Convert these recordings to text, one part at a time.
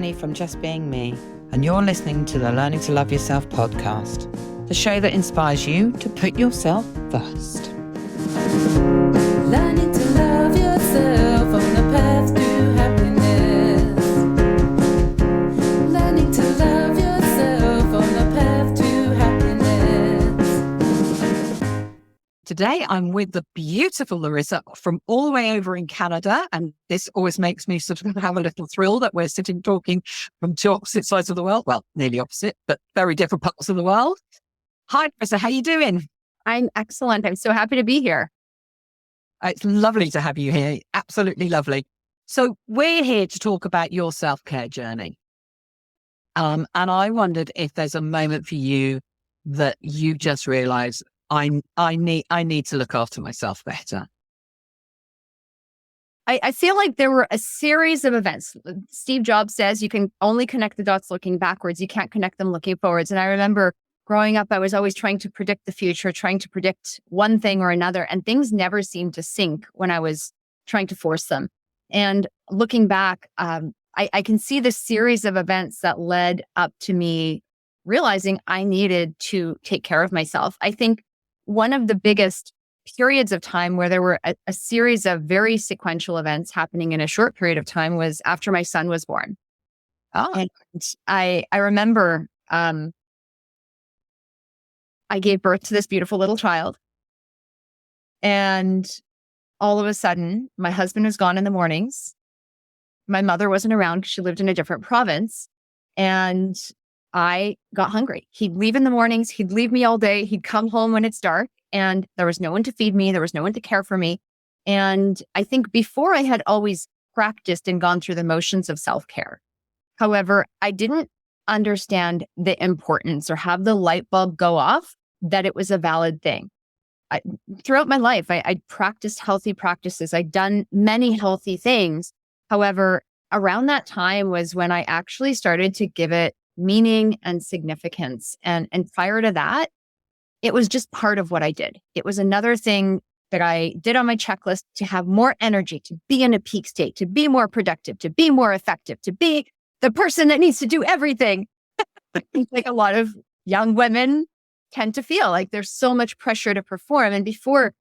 journey from just being me, and you're listening to the Learning to Love Yourself podcast, the show that inspires you to put yourself first. Learning to love yourself on the path to happiness. Learning to love yourself on the path to happiness. Today, I'm with the beautiful Larisa from all the way over in Canada. And this always makes me sort of have a little thrill that we're sitting talking from two opposite sides of the world. Well, nearly opposite, but very different parts of the world. Hi, Larisa. How you doing? I'm excellent. I'm so happy to be here. It's lovely to have you here. Absolutely lovely. So we're here to talk about your self-care journey. And I wondered if there's a moment for you that you just realize I need to look after myself better. I feel like there were a series of events. Steve Jobs says you can only connect the dots looking backwards. You can't connect them looking forwards. And I remember growing up, I was always trying to predict the future, trying to predict one thing or another, and things never seemed to sync when I was trying to force them. And looking back, I can see the series of events that led up to me realizing I needed to take care of myself. I think one of the biggest periods of time where there were a series of very sequential events happening in a short period of time was after my son was born. Oh, And I remember I gave birth to this beautiful little child. And all of a sudden, my husband was gone in the mornings. My mother wasn't around because she lived in a different province. And I got hungry. He'd leave in the mornings. He'd leave me all day. He'd come home when it's dark. And there was no one to feed me. There was no one to care for me. And I think before I had always practiced and gone through the motions of self-care. However, I didn't understand the importance or have the light bulb go off that it was a valid thing. Throughout my life, I'd practiced healthy practices. I'd done many healthy things. However, around that time was when I actually started to give it meaning and significance. And prior to that, it was just part of what I did. It was another thing that I did on my checklist to have more energy, to be in a peak state, to be more productive, to be more effective, to be the person that needs to do everything. Like a lot of young women tend to feel like there's so much pressure to perform. And before,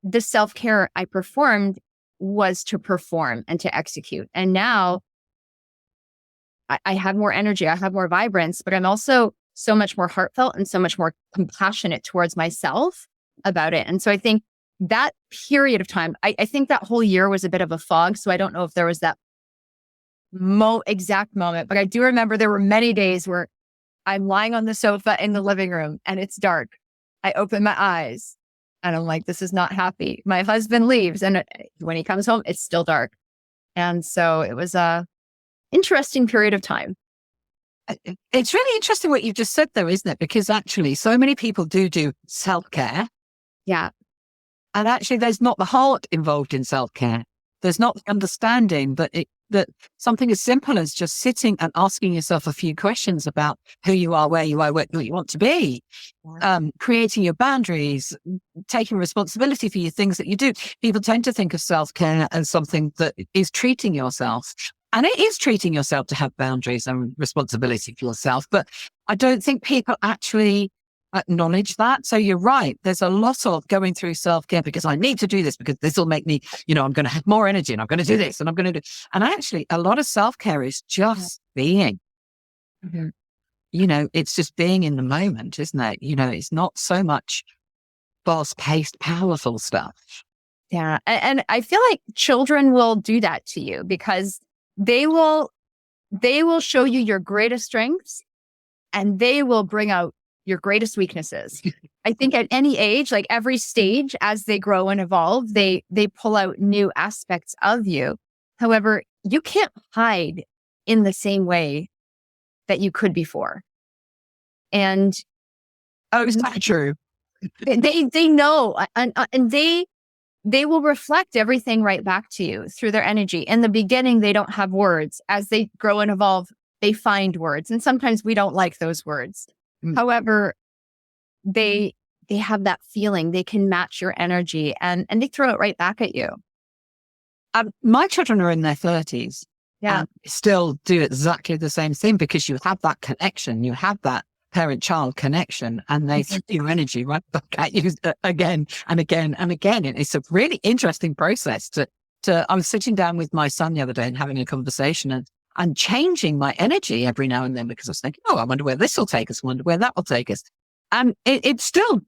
the self-care I performed was to perform and to execute. And now I have more energy, I have more vibrance, but I'm also so much more heartfelt and so much more compassionate towards myself about it. And so I think that period of time, I think that whole year was a bit of a fog. So I don't know if there was that exact moment, but I do remember there were many days where I'm lying on the sofa in the living room and it's dark. I open my eyes and I'm like, this is not happy. My husband leaves and when he comes home, it's still dark. And so it was a interesting period of time. it's really interesting what you just said though, isn't it? Because actually so many people do self-care. Yeah. And actually there's not the heart involved in self-care. There's not the understanding that something as simple as just sitting and asking yourself a few questions about who you are, where you are, what you want to be, creating your boundaries, taking responsibility for your things that you do. People tend to think of self-care as something that is treating yourself. And it is treating yourself to have boundaries and responsibility for yourself. But I don't think people actually acknowledge that. So you're right. There's a lot of going through self-care because I need to do this because this will make me, I'm going to have more energy and I'm going to do this and I'm going to do. And actually a lot of self-care is just being, it's just being in the moment, isn't it? It's not so much fast-paced, powerful stuff. Yeah. And I feel like children will do that to you because they will show you your greatest strengths and they will bring out your greatest weaknesses. I think at any age, like every stage, as they grow and evolve, they pull out new aspects of you. However, you can't hide in the same way that you could before. And is that true? They know, and they will reflect everything right back to you through their energy. In the beginning, they don't have words. As they grow and evolve, they find words. And sometimes we don't like those words. However, they have that feeling. They can match your energy and they throw it right back at you. My children are in their 30s Yeah. and still do exactly the same thing because you have that connection, you have that parent-child connection, and they throw your energy right back at you again and again and again. And it's a really interesting process I was sitting down with my son the other day and having a conversation and changing my energy every now and then because I was thinking, oh, I wonder where this will take us. I wonder where that will take us. And it's still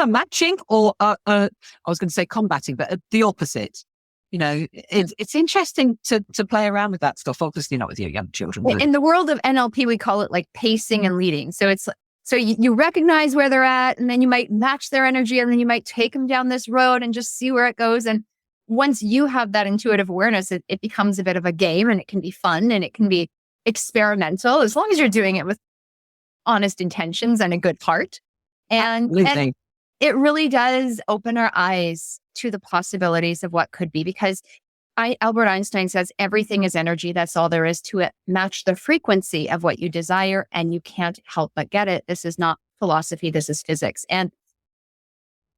a matching or I was going to say combating, but the opposite. You know, it's interesting to play around with that stuff. Obviously not with your young children. But In the world of NLP, we call it like pacing and leading. So it's so you recognize where they're at, and then you might match their energy, and then you might take them down this road and just see where it goes. And once you have that intuitive awareness, it becomes a bit of a game, and it can be fun, and it can be experimental as long as you're doing it with honest intentions and a good heart. And it really does open our eyes to the possibilities of what could be, because Albert Einstein says everything is energy. That's all there is to it. Match the frequency of what you desire, and you can't help but get it. This is not philosophy. This is physics. And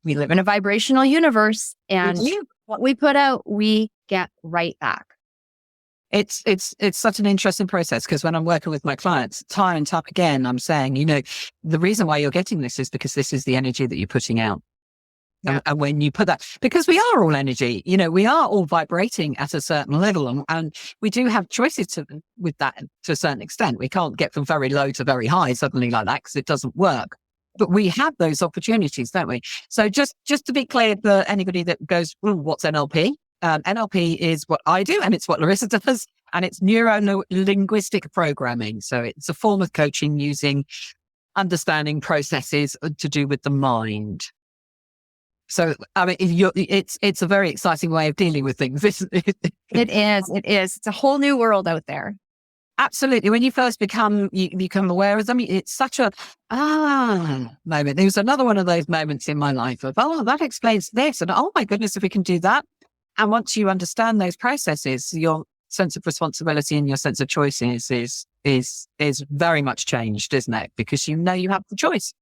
we live in a vibrational universe, and what we put out, we get right back. It's such an interesting process because when I'm working with my clients, time and time again, I'm saying, you know, the reason why you're getting this is because this is the energy that you're putting out. Yeah. And when you put that, because we are all energy, you know, we are all vibrating at a certain level, and we do have choices with that to a certain extent. We can't get from very low to very high suddenly like that because it doesn't work. But we have those opportunities, don't we? So just to be clear for anybody that goes, what's NLP? NLP is what I do, and it's what Larisa does, and it's neuro-linguistic programming. So it's a form of coaching using understanding processes to do with the mind. So, I mean, it's a very exciting way of dealing with things, isn't it? It is. It's a whole new world out there. Absolutely. When you first become aware of them, it's such a moment. There was another one of those moments in my life of, that explains this, and oh my goodness, if we can do that. And once you understand those processes, your sense of responsibility and your sense of choices is very much changed, isn't it? Because you know you have the choice.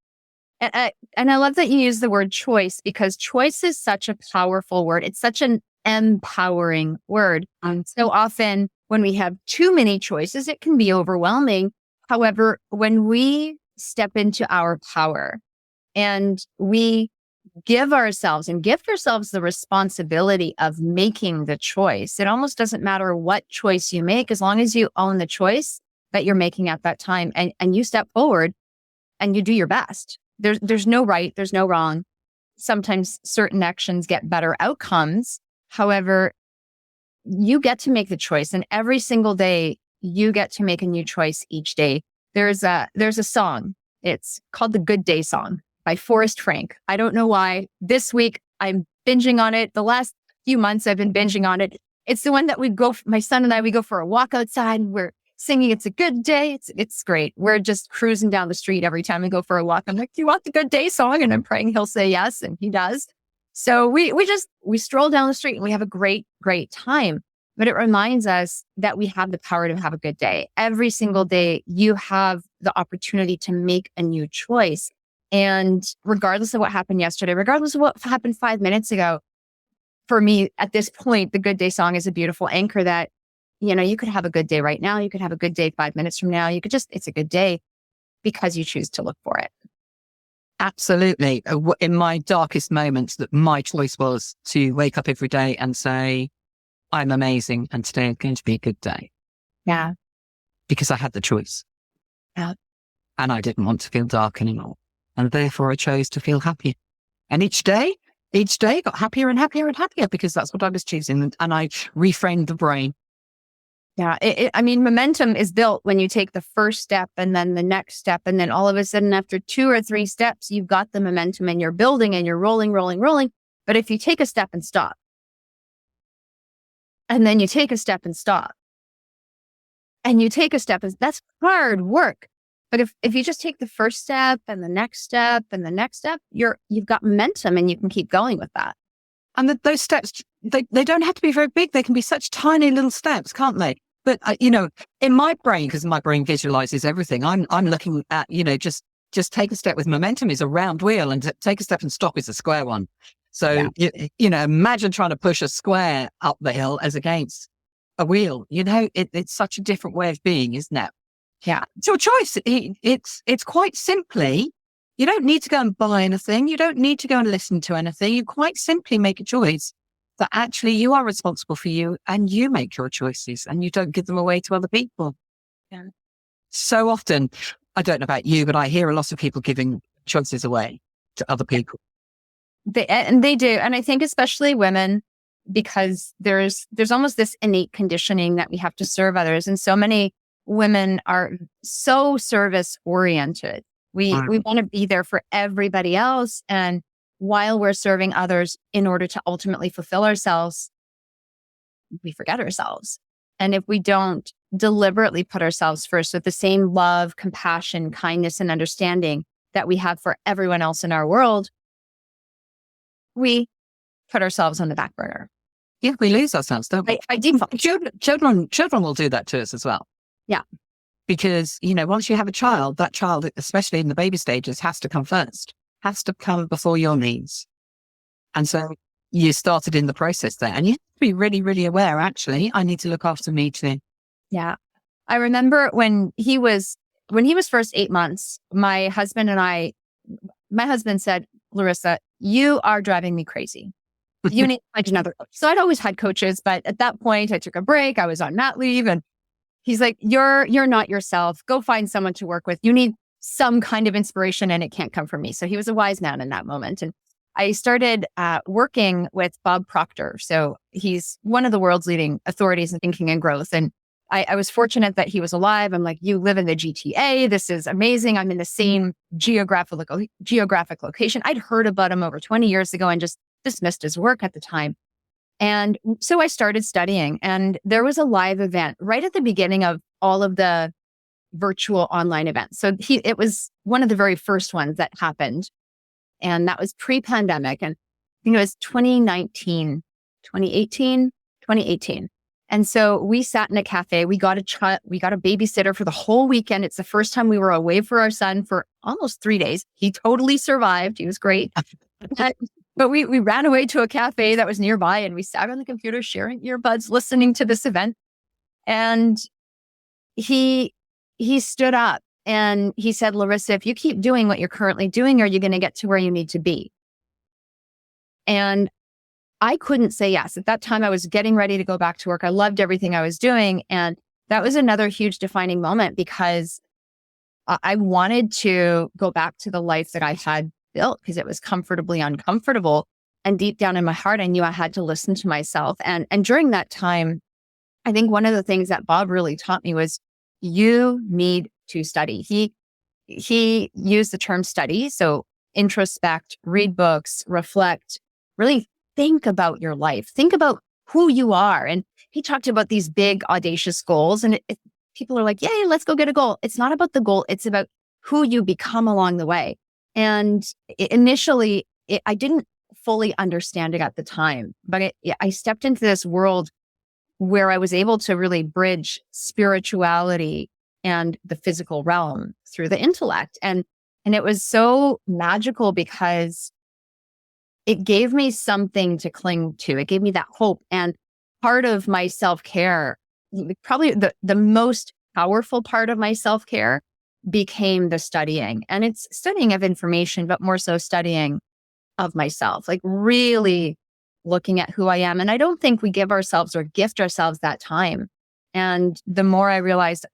And I love that you use the word choice, because choice is such a powerful word. It's such an empowering word. So often when we have too many choices, it can be overwhelming. However, when we step into our power and we give ourselves and gift ourselves the responsibility of making the choice, it almost doesn't matter what choice you make, as long as you own the choice that you're making at that time, and you step forward and you do your best. There's no right, there's no wrong. Sometimes certain actions get better outcomes. However, you get to make the choice, and every single day you get to make a new choice each day. There's a song. It's called the Good Day Song by Forrest Frank. I don't know why. This week I'm binging on it. The last few months I've been binging on it. It's the one that my son and I, we go for a walk outside, and we're singing It's a Good Day. It's great. We're just cruising down the street every time we go for a walk. I'm like, do you want the Good Day song? And I'm praying he'll say yes, and he does. So we stroll down the street and we have a great, great time. But it reminds us that we have the power to have a good day. Every single day, you have the opportunity to make a new choice. And regardless of what happened yesterday, regardless of what happened 5 minutes ago, for me at this point, the Good Day song is a beautiful anchor that, you know, you could have a good day right now. You could have a good day 5 minutes from now. It's a good day because you choose to look for it. Absolutely. In my darkest moments, that my choice was to wake up every day and say, I'm amazing, and today is going to be a good day. Yeah. Because I had the choice. Yeah. And I didn't want to feel dark anymore. And therefore I chose to feel happy. And each day got happier and happier and happier because that's what I was choosing. And I reframed the brain. Yeah. I mean, momentum is built when you take the first step and then the next step. And then all of a sudden, after 2 or 3 steps, you've got the momentum and you're building and you're rolling. But if you take a step and stop, and then you take a step and stop, and you take a step, that's hard work. But if you just take the first step and the next step and the next step, you've got momentum and you can keep going with that. And those steps, they don't have to be very big. They can be such tiny little steps, can't they? But, in my brain, because my brain visualizes everything, I'm looking at, just take a step with momentum is a round wheel, and take a step and stop is a square one. So, imagine trying to push a square up the hill as against a wheel. It's such a different way of being, isn't it? Yeah. It's your choice. It's quite simply, you don't need to go and buy anything. You don't need to go and listen to anything. You quite simply make a choice that actually you are responsible for you and you make your choices and you don't give them away to other people. Yeah. So often, I don't know about you, but I hear a lot of people giving choices away to other people. They do. And I think especially women, because there's almost this innate conditioning that we have to serve others. And so many women are so service oriented. We want to be there for everybody else. And while we're serving others in order to ultimately fulfill ourselves, we forget ourselves. And if we don't deliberately put ourselves first with the same love, compassion, kindness, and understanding that we have for everyone else in our world, we put ourselves on the back burner. Yeah, we lose ourselves, don't we? By default. Children will do that to us as well. Yeah. Because, once you have a child, that child, especially in the baby stages, has to come first, has to come before your needs. And so you started in the process there. And you have to be really, really aware, actually, I need to look after me too. Yeah. I remember when he was first 8 months, my husband said, Larisa, you are driving me crazy. You need to find another coach. So I'd always had coaches, but at that point I took a break. I was on mat leave and he's like, you're not yourself. Go find someone to work with. You need some kind of inspiration and it can't come from me. So he was a wise man in that moment. And I started working with Bob Proctor. So he's one of the world's leading authorities in thinking and growth. And I was fortunate that he was alive. I'm like, you live in the GTA. This is amazing. I'm in the same geographic location. I'd heard about him over 20 years ago and just dismissed his work at the time. And so I started studying, and there was a live event right at the beginning of all of the virtual online events. So it was one of the very first ones that happened. And that was pre-pandemic. And I think it was 2018. And so we sat in a cafe. We got a babysitter for the whole weekend. It's the first time we were away for our son for almost 3 days. He totally survived. He was great. But we ran away to a cafe that was nearby and we sat on the computer sharing earbuds, listening to this event. And he stood up and he said, Larisa, if you keep doing what you're currently doing, are you going to get to where you need to be? And I couldn't say yes. At that time, I was getting ready to go back to work. I loved everything I was doing. And that was another huge defining moment because I wanted to go back to the life that I had built because it was comfortably uncomfortable. And deep down in my heart, I knew I had to listen to myself. And during that time, I think one of the things that Bob really taught me was you need to study. He used the term study. So introspect, read books, reflect, really think about your life, think about who you are. And he talked about these big, audacious goals. And people are like, yay, let's go get a goal. It's not about the goal. It's about who you become along the way. And initially, I didn't fully understand it at the time, but I stepped into this world where I was able to really bridge spirituality and the physical realm through the intellect. And it was so magical because it gave me something to cling to. It gave me that hope. And part of my self-care, probably the most powerful part of my self-care, became the studying. And it's studying of information, but more so studying of myself, like really looking at who I am. And I don't think we give ourselves or gift ourselves that time. And the more I realized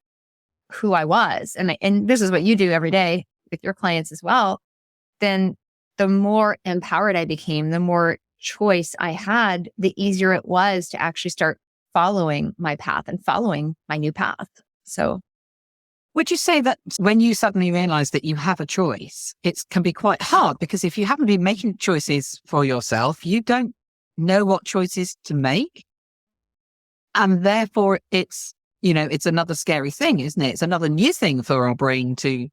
who I was, and this is what you do every day with your clients as well, then the more empowered I became, the more choice I had, the easier it was to actually start following my path and following my new path. So would you say that when you suddenly realize that you have a choice, it can be quite hard because if you haven't been making choices for yourself, you don't know what choices to make. And therefore it's another scary thing, isn't it? It's another new thing for our brain to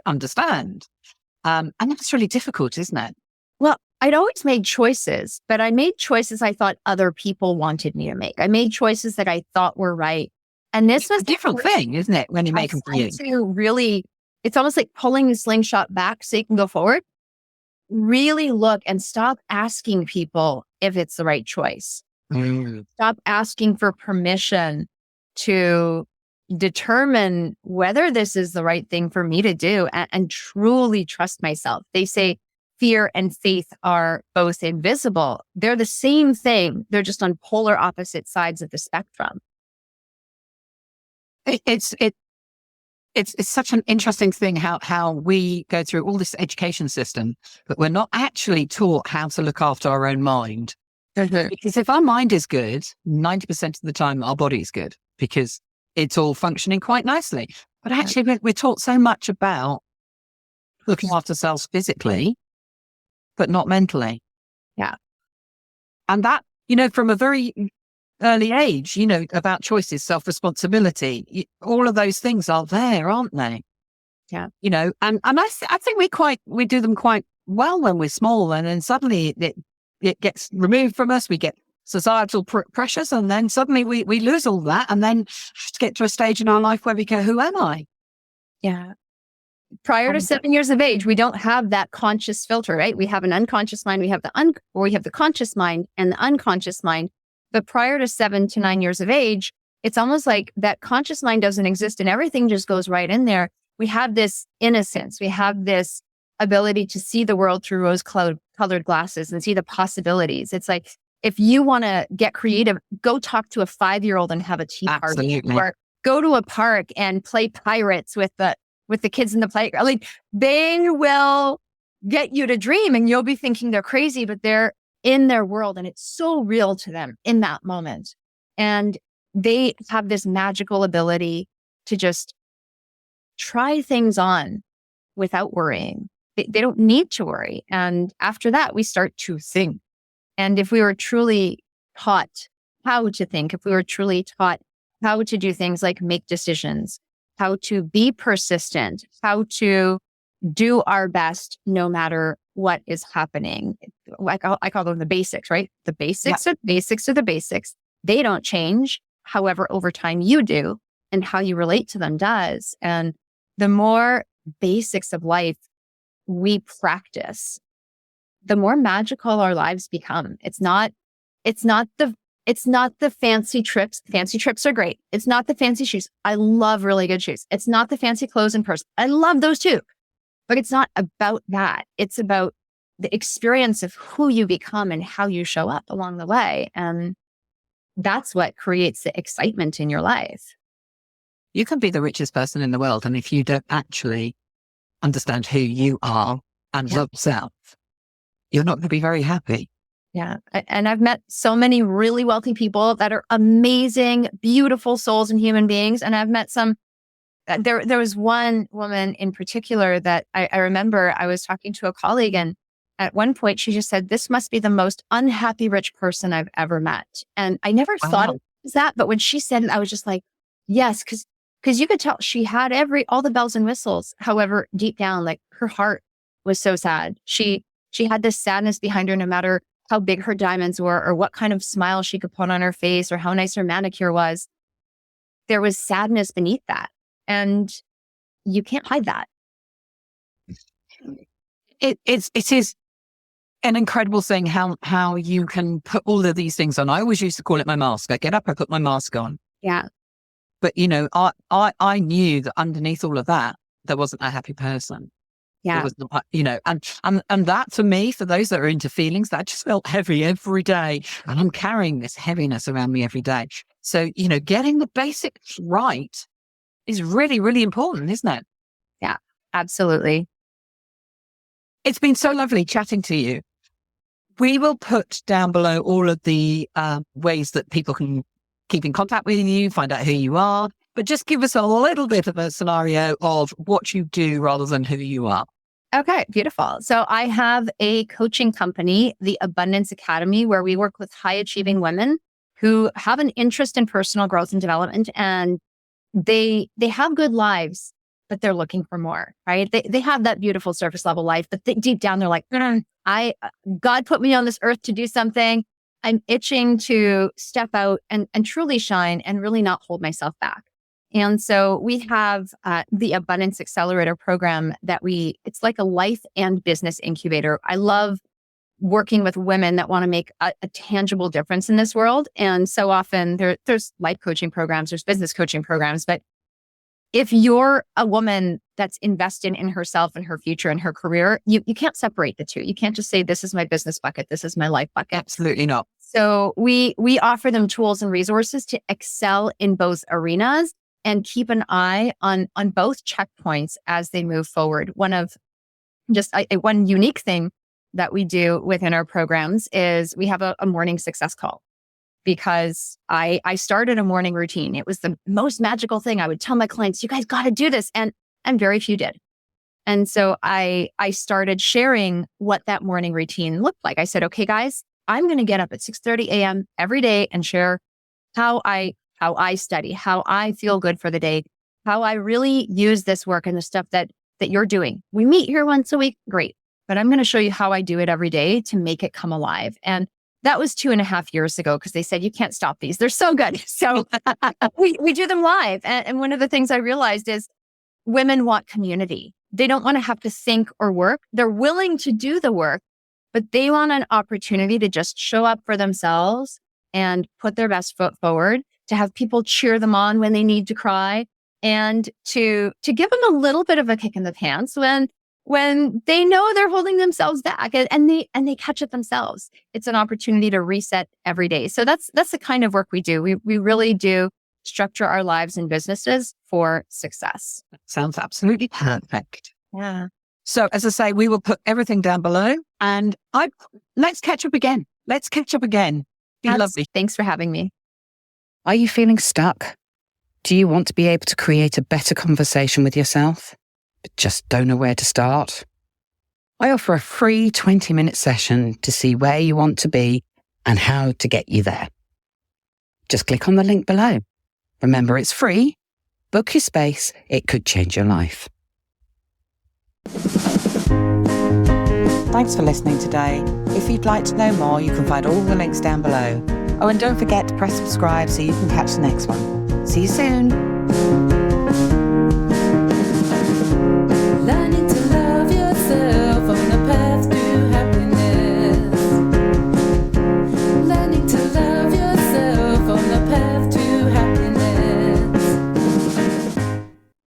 understand. And that's really difficult, isn't it? Well, I'd always made choices, but I made choices I thought other people wanted me to make. I made choices that I thought were right. And this was a different thing, isn't it? When you make them for you. To really, it's almost like pulling the slingshot back so you can go forward. Really look and stop asking people if it's the right choice. Stop asking for permission to determine whether this is the right thing for me to do, and truly trust myself. They say fear and faith are both invisible. They're the same thing. They're just on polar opposite sides of the spectrum. It's such an interesting thing how we go through all this education system, but we're not actually taught how to look after our own mind. Because if our mind is good, 90% of the time our body is good because it's all functioning quite nicely. But actually we're taught so much about looking after ourselves physically, but not mentally. Yeah. And that, from a very early age, about choices, self-responsibility, all of those things are there, aren't they? Yeah. And I think we do them quite well when we're small, and then suddenly it gets removed from us. We get societal pressures, and then suddenly we lose all that, and then just get to a stage in our life where we go, who am I? Yeah. Prior to 7 years of age, we don't have that conscious filter, right? We have an unconscious mind. We have the conscious mind and the unconscious mind. But prior to 7 to 9 years of age, it's almost like that conscious mind doesn't exist and everything just goes right in there. We have this innocence. We have this ability to see the world through rose-colored glasses and see the possibilities. It's like, if you want to get creative, go talk to a 5-year-old and have a tea party. Absolutely. Or go to a park and play pirates with the kids in the playground. Like, they will get you to dream, and you'll be thinking they're crazy, but they're in their world and it's so real to them in that moment. And they have this magical ability to just try things on without worrying. They don't need to worry. And after that, we start to think. And if we were truly taught how to think, if we were truly taught how to do things like make decisions, how to be persistent, how to do our best no matter what is happening. I call them the basics, right? The basics are the basics. They don't change. However, over time you do, and how you relate to them does. And the more basics of life we practice, the more magical our lives become. It's not the fancy trips. Fancy trips are great. It's not the fancy shoes. I love really good shoes. It's not the fancy clothes and purse. I love those too. But it's not about that. It's about the experience of who you become and how you show up along the way. And that's what creates the excitement in your life. You can be the richest person in the world, and if you don't actually understand who you are and love yourself, you're not going to be very happy. Yeah. And I've met so many really wealthy people that are amazing, beautiful souls and human beings. And I've met some, there was one woman in particular that I remember I was talking to a colleague, and at one point she just said, this must be the most unhappy rich person I've ever met. And I never thought it was that, but when she said it, I was just like, yes, because you could tell she had all the bells and whistles. However, deep down, like, her heart was so sad. She had this sadness behind her, no matter how big her diamonds were or what kind of smile she could put on her face or how nice her manicure was. There was sadness beneath that. And you can't hide that. It is an incredible thing how you can put all of these things on. I always used to call it my mask. I get up, I put my mask on. Yeah. But, I knew that underneath all of that, there wasn't a happy person. Yeah. It was not, and that, for me, for those that are into feelings, that just felt heavy every day. And I'm carrying this heaviness around me every day. So, getting the basics right is really, really important, isn't it? Yeah, absolutely. It's been so lovely chatting to you. We will put down below all of the ways that people can keep in contact with you, find out who you are, but just give us a little bit of a scenario of what you do rather than who you are. Okay, beautiful. So I have a coaching company, the Abundance Academy, where we work with high achieving women who have an interest in personal growth and development, and they have good lives, but they're looking for more, right? They have that beautiful surface level life, but deep down they're like, God put me on this earth to do something. I'm itching to step out and truly shine and really not hold myself back. And so we have the Abundance Accelerator program it's like a life and business incubator. I love working with women that want to make a tangible difference in this world. And so often there's life coaching programs, there's business coaching programs, but if you're a woman that's invested in herself and her future and her career, you can't separate the two. You can't just say, this is my business bucket, this is my life bucket. Absolutely not. So we offer them tools and resources to excel in both arenas and keep an eye on both checkpoints as they move forward. One unique thing that we do within our programs is we have a morning success call. Because I started a morning routine. It was the most magical thing. I would tell my clients, you guys got to do this. And very few did. And so I started sharing what that morning routine looked like. I said, okay, guys, I'm going to get up at 6:30 a.m. every day and share how I study, how I feel good for the day, how I really use this work and the stuff that you're doing. We meet here once a week. Great. But I'm going to show you how I do it every day to make it come alive. And that was 2.5 years ago because they said, you can't stop these. They're so good. So we do them live. And one of the things I realized is women want community. They don't want to have to think or work. They're willing to do the work, but they want an opportunity to just show up for themselves and put their best foot forward, to have people cheer them on when they need to cry, and to give them a little bit of a kick in the pants when they know they're holding themselves back and they catch it themselves. It's an opportunity to reset every day. So that's the kind of work we do. We really do structure our lives and businesses for success. Sounds absolutely perfect. Yeah. So as I say, we will put everything down below, and let's catch up again. Be lovely. Thanks for having me. Are you feeling stuck? Do you want to be able to create a better conversation with yourself, but just don't know where to start? I offer a free 20-minute session to see where you want to be and how to get you there. Just click on the link below. Remember, it's free. Book your space. It could change your life. Thanks for listening today. If you'd like to know more, you can find all the links down below. Oh, and don't forget to press subscribe so you can catch the next one. See you soon. Learning to